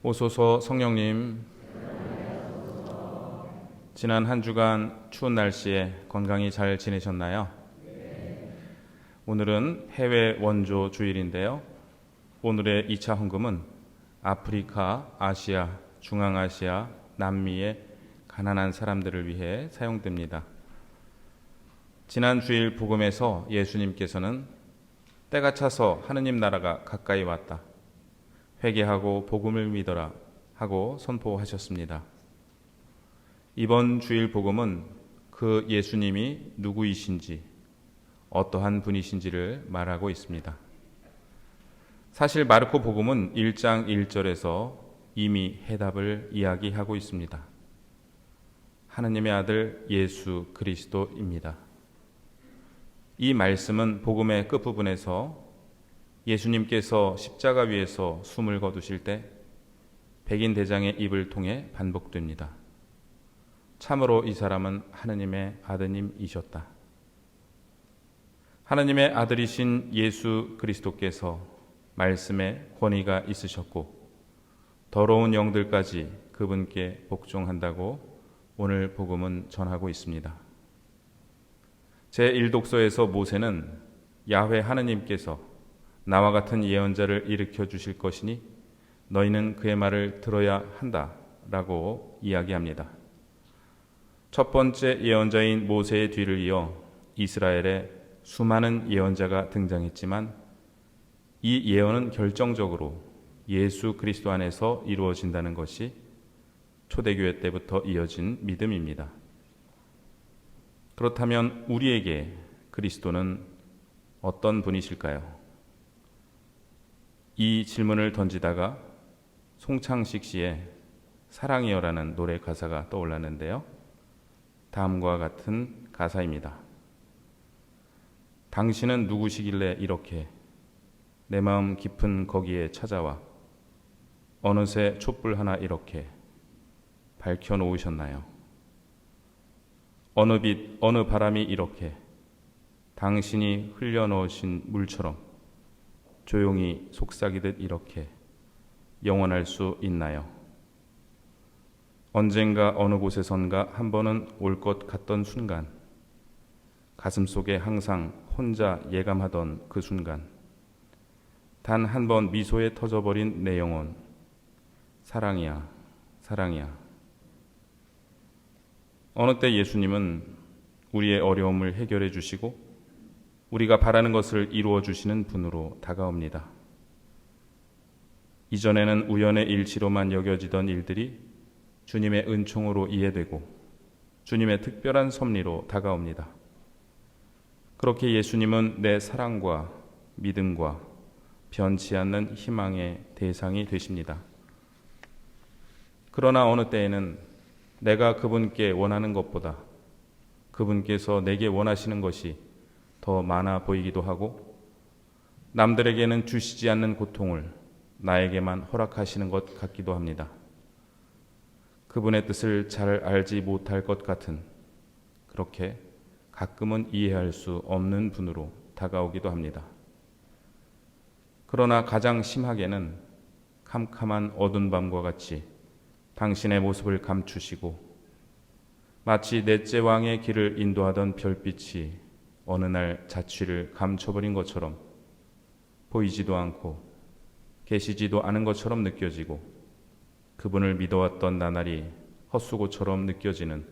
오소서 성령님, 지난 한 주간 추운 날씨에 건강히 잘 지내셨나요? 오늘은 해외 원조 주일인데요. 오늘의 2차 헌금은 아프리카, 아시아, 중앙아시아, 남미의 가난한 사람들을 위해 사용됩니다. 지난 주일 복음에서 예수님께서는 때가 차서 하느님 나라가 가까이 왔다. 회개하고 복음을 믿어라 하고 선포하셨습니다. 이번 주일 복음은 그 예수님이 누구이신지, 어떠한 분이신지를 말하고 있습니다. 사실 마르코 복음은 1장 1절에서 이미 해답을 이야기하고 있습니다. 하느님의 아들 예수 그리스도입니다. 이 말씀은 복음의 끝부분에서 예수님께서 십자가 위에서 숨을 거두실 때 백인 대장의 입을 통해 반복됩니다. 참으로 이 사람은 하느님의 아드님이셨다. 하느님의 아들이신 예수 그리스도께서 말씀에 권위가 있으셨고 더러운 영들까지 그분께 복종한다고 오늘 복음은 전하고 있습니다. 제1독서에서 모세는 야훼 하느님께서 나와 같은 예언자를 일으켜 주실 것이니 너희는 그의 말을 들어야 한다 라고 이야기합니다. 첫 번째 예언자인 모세의 뒤를 이어 이스라엘에 수많은 예언자가 등장했지만 이 예언은 결정적으로 예수 그리스도 안에서 이루어진다는 것이 초대교회 때부터 이어진 믿음입니다. 그렇다면 우리에게 그리스도는 어떤 분이실까요? 이 질문을 던지다가 송창식 씨의 사랑이여라는 노래 가사가 떠올랐는데요. 다음과 같은 가사입니다. 당신은 누구시길래 이렇게 내 마음 깊은 거기에 찾아와 어느새 촛불 하나 이렇게 밝혀놓으셨나요? 어느 빛, 어느 바람이 이렇게 당신이 흘려넣으신 물처럼 조용히 속삭이듯 이렇게 영원할 수 있나요? 언젠가 어느 곳에선가 한 번은 올 것 같던 순간, 가슴속에 항상 혼자 예감하던 그 순간, 단 한 번 미소에 터져버린 내 영혼, 사랑이야, 사랑이야. 어느 때 예수님은 우리의 어려움을 해결해 주시고 우리가 바라는 것을 이루어 주시는 분으로 다가옵니다. 이전에는 우연의 일치로만 여겨지던 일들이 주님의 은총으로 이해되고 주님의 특별한 섭리로 다가옵니다. 그렇게 예수님은 내 사랑과 믿음과 변치 않는 희망의 대상이 되십니다. 그러나 어느 때에는 내가 그분께 원하는 것보다 그분께서 내게 원하시는 것이 더 많아 보이기도 하고 남들에게는 주시지 않는 고통을 나에게만 허락하시는 것 같기도 합니다. 그분의 뜻을 잘 알지 못할 것 같은 그렇게 가끔은 이해할 수 없는 분으로 다가오기도 합니다. 그러나 가장 심하게는 캄캄한 어두운 밤과 같이 당신의 모습을 감추시고 마치 넷째 왕의 길을 인도하던 별빛이 어느 날 자취를 감춰버린 것처럼 보이지도 않고 계시지도 않은 것처럼 느껴지고 그분을 믿어왔던 나날이 헛수고처럼 느껴지는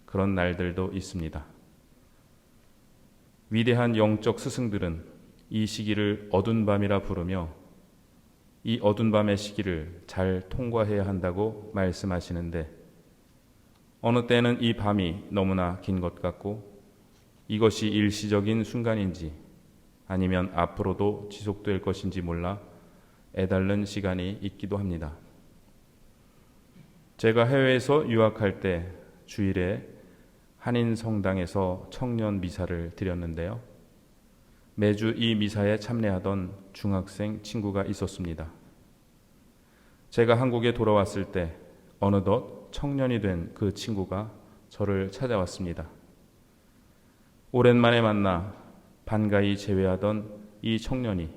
그런 날들도 있습니다. 위대한 영적 스승들은 이 시기를 어두운 밤이라 부르며 이 어두운 밤의 시기를 잘 통과해야 한다고 말씀하시는데 어느 때는 이 밤이 너무나 긴 것 같고 이것이 일시적인 순간인지 아니면 앞으로도 지속될 것인지 몰라 애달는 시간이 있기도 합니다. 제가 해외에서 유학할 때 주일에 한인 성당에서 청년 미사를 드렸는데요. 매주 이 미사에 참여하던 중학생 친구가 있었습니다. 제가 한국에 돌아왔을 때 어느덧 청년이 된 그 친구가 저를 찾아왔습니다. 오랜만에 만나 반가이 제외하던 이 청년이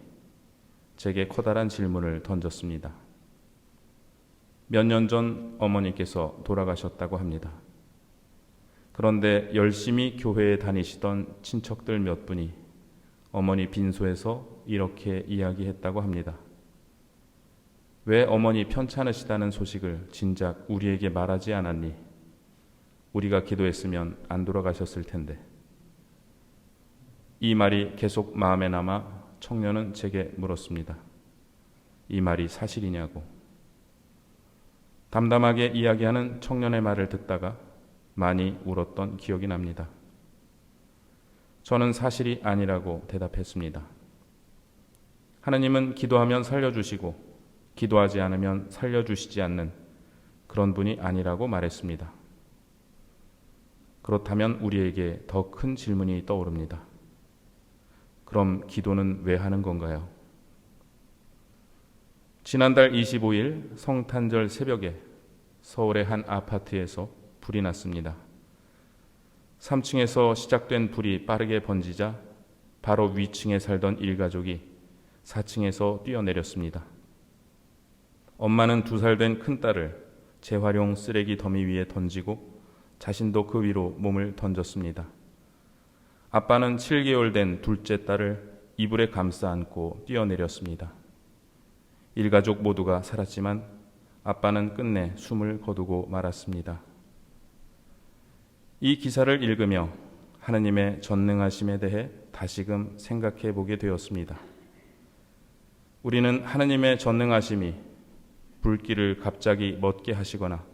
제게 커다란 질문을 던졌습니다. 몇 년 전 어머니께서 돌아가셨다고 합니다. 그런데 열심히 교회에 다니시던 친척들 몇 분이 어머니 빈소에서 이렇게 이야기했다고 합니다. 왜 어머니 편찮으시다는 소식을 진작 우리에게 말하지 않았니? 우리가 기도했으면 안 돌아가셨을 텐데. 이 말이 계속 마음에 남아 청년은 제게 물었습니다. 이 말이 사실이냐고. 담담하게 이야기하는 청년의 말을 듣다가 많이 울었던 기억이 납니다. 저는 사실이 아니라고 대답했습니다. 하느님은 기도하면 살려주시고 기도하지 않으면 살려주시지 않는 그런 분이 아니라고 말했습니다. 그렇다면 우리에게 더 큰 질문이 떠오릅니다. 그럼 기도는 왜 하는 건가요? 지난달 25일 성탄절 새벽에 서울의 한 아파트에서 불이 났습니다. 3층에서 시작된 불이 빠르게 번지자 바로 위층에 살던 일가족이 4층에서 뛰어내렸습니다. 엄마는 2살 된 큰딸을 재활용 쓰레기 더미 위에 던지고 자신도 그 위로 몸을 던졌습니다. 아빠는 7개월 된 둘째 딸을 이불에 감싸 안고 뛰어내렸습니다. 일가족 모두가 살았지만 아빠는 끝내 숨을 거두고 말았습니다. 이 기사를 읽으며 하느님의 전능하심에 대해 다시금 생각해 보게 되었습니다. 우리는 하느님의 전능하심이 불길을 갑자기 멎게 하시거나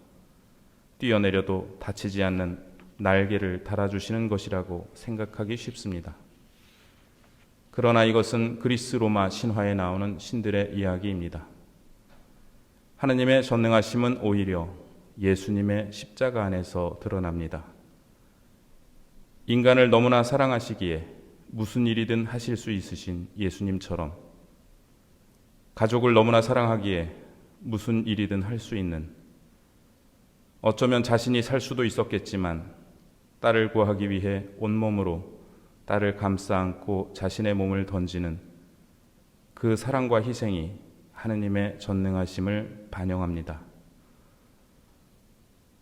뛰어내려도 다치지 않는 날개를 달아주시는 것이라고 생각하기 쉽습니다. 그러나 이것은 그리스 로마 신화에 나오는 신들의 이야기입니다. 하느님의 전능하심은 오히려 예수님의 십자가 안에서 드러납니다. 인간을 너무나 사랑하시기에 무슨 일이든 하실 수 있으신 예수님처럼 가족을 너무나 사랑하기에 무슨 일이든 할 수 있는, 어쩌면 자신이 살 수도 있었겠지만 딸을 구하기 위해 온몸으로 딸을 감싸 안고 자신의 몸을 던지는 그 사랑과 희생이 하느님의 전능하심을 반영합니다.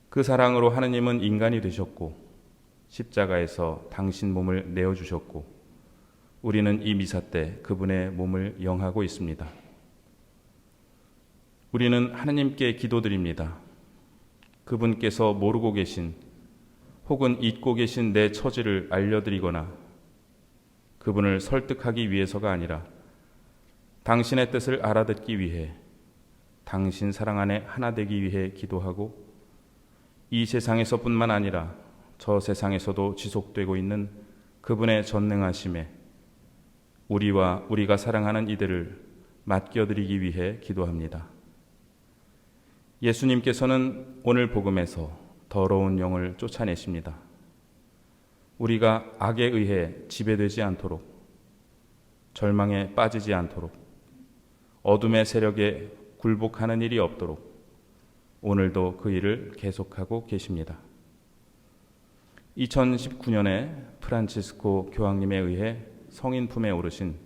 그 사랑으로 하느님은 인간이 되셨고 십자가에서 당신 몸을 내어주셨고 우리는 이 미사 때 그분의 몸을 영하고 있습니다. 우리는 하느님께 기도드립니다. 그분께서 모르고 계신 혹은 잊고 계신 내 처지를 알려드리거나 그분을 설득하기 위해서가 아니라 당신의 뜻을 알아듣기 위해 당신 사랑 안에 하나 되기 위해 기도하고 이 세상에서뿐만 아니라 저 세상에서도 지속되고 있는 그분의 전능하심에 우리와 우리가 사랑하는 이들을 맡겨드리기 위해 기도합니다. 예수님께서는 오늘 복음에서 더러운 영을 쫓아내십니다. 우리가 악에 의해 지배되지 않도록, 절망에 빠지지 않도록, 어둠의 세력에 굴복하는 일이 없도록 오늘도 그 일을 계속하고 계십니다. 2019년에 프란치스코 교황님에 의해 성인품에 오르신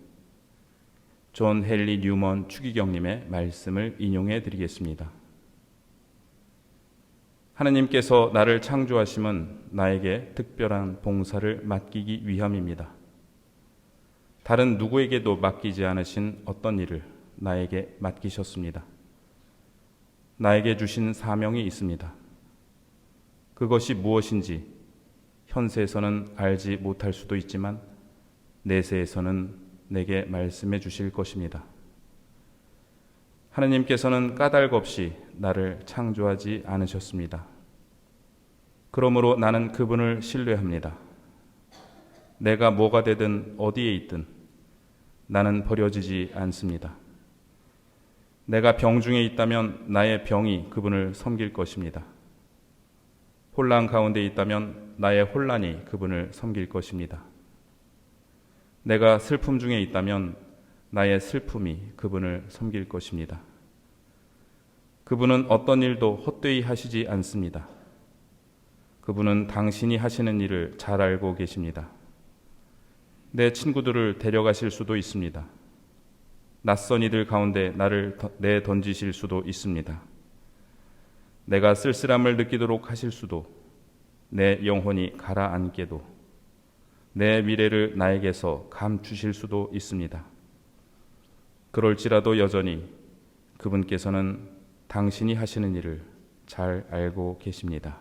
존 헨리 뉴먼 추기경님의 말씀을 인용해 드리겠습니다. 하느님께서 나를 창조하심은 나에게 특별한 봉사를 맡기기 위함입니다. 다른 누구에게도 맡기지 않으신 어떤 일을 나에게 맡기셨습니다. 나에게 주신 사명이 있습니다. 그것이 무엇인지 현세에서는 알지 못할 수도 있지만 내세에서는 내게 말씀해 주실 것입니다. 하느님께서는 까닭 없이 나를 창조하지 않으셨습니다. 그러므로 나는 그분을 신뢰합니다. 내가 뭐가 되든 어디에 있든 나는 버려지지 않습니다. 내가 병중에 있다면 나의 병이 그분을 섬길 것입니다. 혼란 가운데 있다면 나의 혼란이 그분을 섬길 것입니다. 내가 슬픔 중에 있다면 나의 슬픔이 그분을 섬길 것입니다. 그분은 어떤 일도 헛되이 하시지 않습니다. 그분은 당신이 하시는 일을 잘 알고 계십니다. 내 친구들을 데려가실 수도 있습니다. 낯선 이들 가운데 나를 내던지실 수도 있습니다. 내가 쓸쓸함을 느끼도록 하실 수도, 내 영혼이 가라앉게도, 내 미래를 나에게서 감추실 수도 있습니다. 그럴지라도 여전히 그분께서는 당신이 하시는 일을 잘 알고 계십니다.